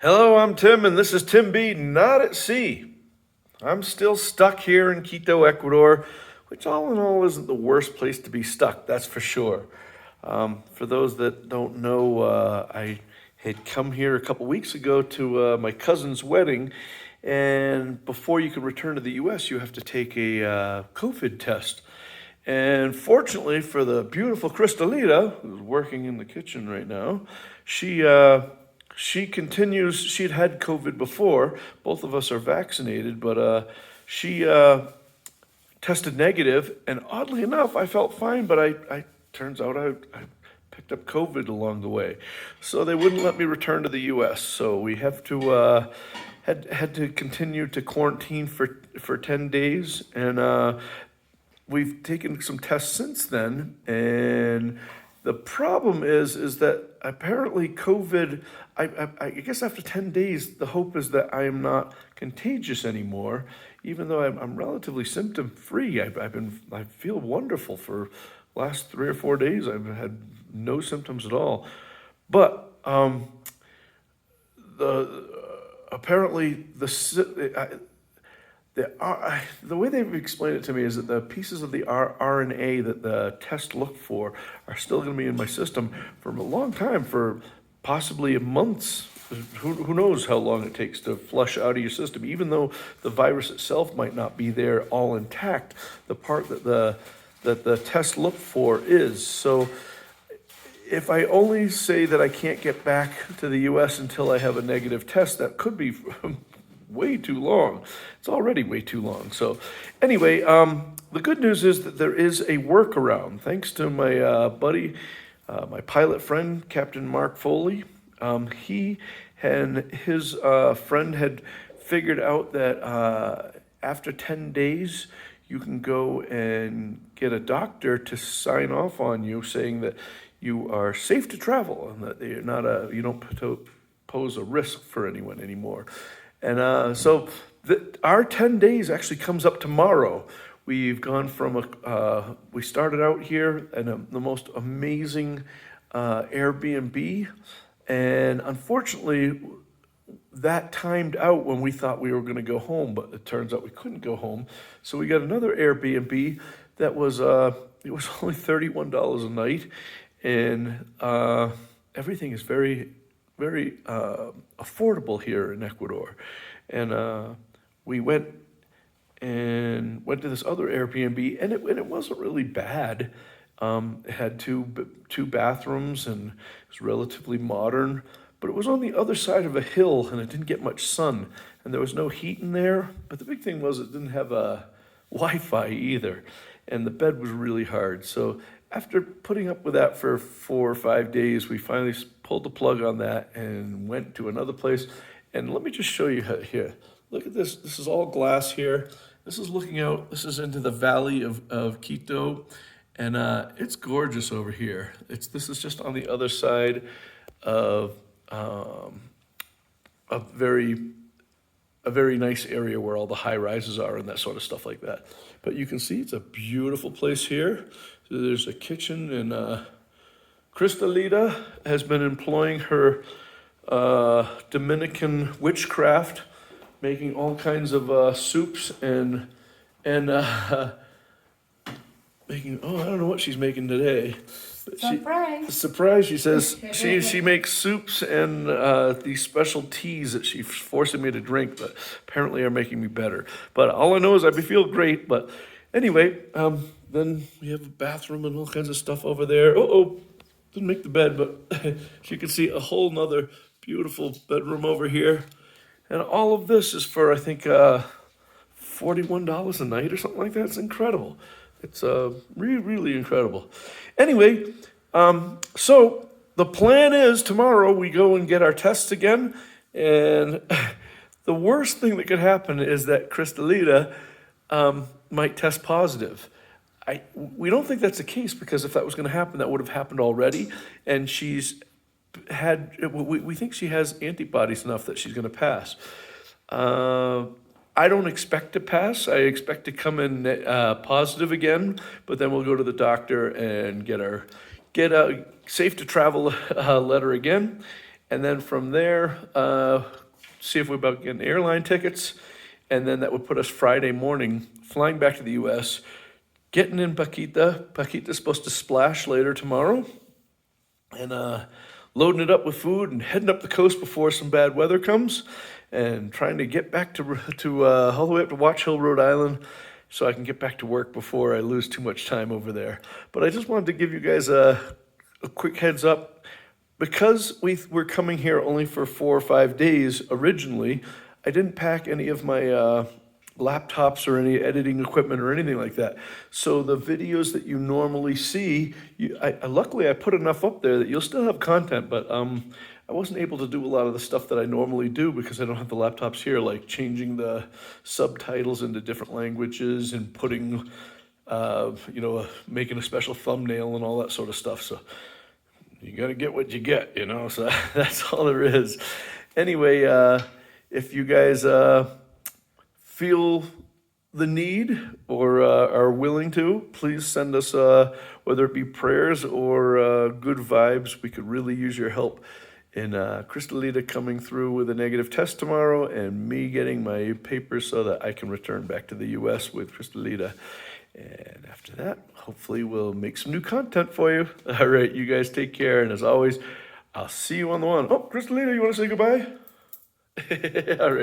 Hello, I'm Tim, and this is Tim B. Not at Sea. I'm still stuck here in Quito, Ecuador, which all in all isn't the worst place to be stuck, that's for sure. For those that don't know, I had come here a couple weeks ago to my cousin's wedding, and before you can return to the US, you have to take a COVID test. And fortunately for the beautiful Cristalita, who's working in the kitchen right now, she she continues. She'd had COVID before. Both of us are vaccinated, but she tested negative, and oddly enough, I felt fine. But I turns out I picked up COVID along the way, so they wouldn't let me return to the U.S. So we have to had to continue to quarantine for 10 days, and we've taken some tests since then, and the problem is that apparently COVID. I guess after 10 days, the hope is that I am not contagious anymore, even though I'm relatively symptom free. I feel wonderful for last 3 or 4 days. I've had no symptoms at all, but the apparently the way they've explained it to me is that the pieces of the RNA that the test looked for are still going to be in my system for a long time, for possibly months. Who knows how long it takes to flush out of your system? Even though the virus itself might not be there all intact, the part that the test looked for is. So if I only say that I can't get back to the US until I have a negative test, that could be way too long. It's already way too long. So, anyway, the good news is that there is a workaround. Thanks to my buddy, my pilot friend, Captain Mark Foley. He and his friend had figured out that after 10 days, you can go and get a doctor to sign off on you, saying that you are safe to travel and that you're not you don't pose a risk for anyone anymore. And our 10 days actually comes up tomorrow. We've gone from we started out here in the most amazing Airbnb, and unfortunately, that timed out when we thought we were going to go home, but it turns out we couldn't go home. So we got another Airbnb that was it was only $31 a night, and everything is very affordable here in Ecuador. And we went to this other Airbnb, and it wasn't really bad. It had two bathrooms, and it was relatively modern, but it was on the other side of a hill, and it didn't get much sun, and there was no heat in there. But the big thing was it didn't have a Wi-Fi either, and the bed was really hard. So after putting up with that for 4 or 5 days, we finally pulled the plug on that and went to another place. And let me just show you here. Look at this. This is all glass here. This is looking out. This is into the valley of Quito, and it's gorgeous over here. This is just on the other side of a very nice area where all the high rises are and that sort of stuff like that. But you can see it's a beautiful place here. So there's a kitchen, and Cristalita has been employing her Dominican witchcraft, making all kinds of soups and making, I don't know what she's making today. But surprise! She says she makes soups and these special teas that she's forcing me to drink, but apparently are making me better. But all I know is I feel great. But anyway, then we have a bathroom and all kinds of stuff over there. Didn't make the bed, but as you can see, a whole nother beautiful bedroom over here, and all of this is for, I think, $41 a night or something like that. It's incredible. It's really incredible. Anyway, so the plan is tomorrow we go and get our tests again, and the worst thing that could happen is that Cristalita might test positive. We don't think that's the case, because if that was going to happen, that would have happened already, and we think she has antibodies enough that she's going to pass. I don't expect to pass. I expect to come in positive again, but then we'll go to the doctor and get a safe to travel letter again. And then from there, see if we about getting airline tickets. And then that would put us Friday morning, flying back to the US, getting in Paquita. Paquita's supposed to splash later tomorrow. And loading it up with food and heading up the coast before some bad weather comes, and trying to get back to all the way up to Watch Hill, Rhode Island, so I can get back to work before I lose too much time over there. But I just wanted to give you guys a quick heads up. Because we're coming here only for 4 or 5 days originally, I didn't pack any of my laptops or any editing equipment or anything like that. So the videos that you normally see, luckily I put enough up there that you'll still have content, but I wasn't able to do a lot of the stuff that I normally do because I don't have the laptops here, like changing the subtitles into different languages and putting, making a special thumbnail and all that sort of stuff. So you got to get what you get, so that's all there is. Anyway, if you guys feel the need or are willing to, please send us, whether it be prayers or good vibes. We could really use your help in Cristalita coming through with a negative test tomorrow and me getting my papers so that I can return back to the US with Cristalita. And after that, hopefully we'll make some new content for you. All right, you guys take care. And as always, I'll see you on the one. Oh, Cristalina, you want to say goodbye? All right.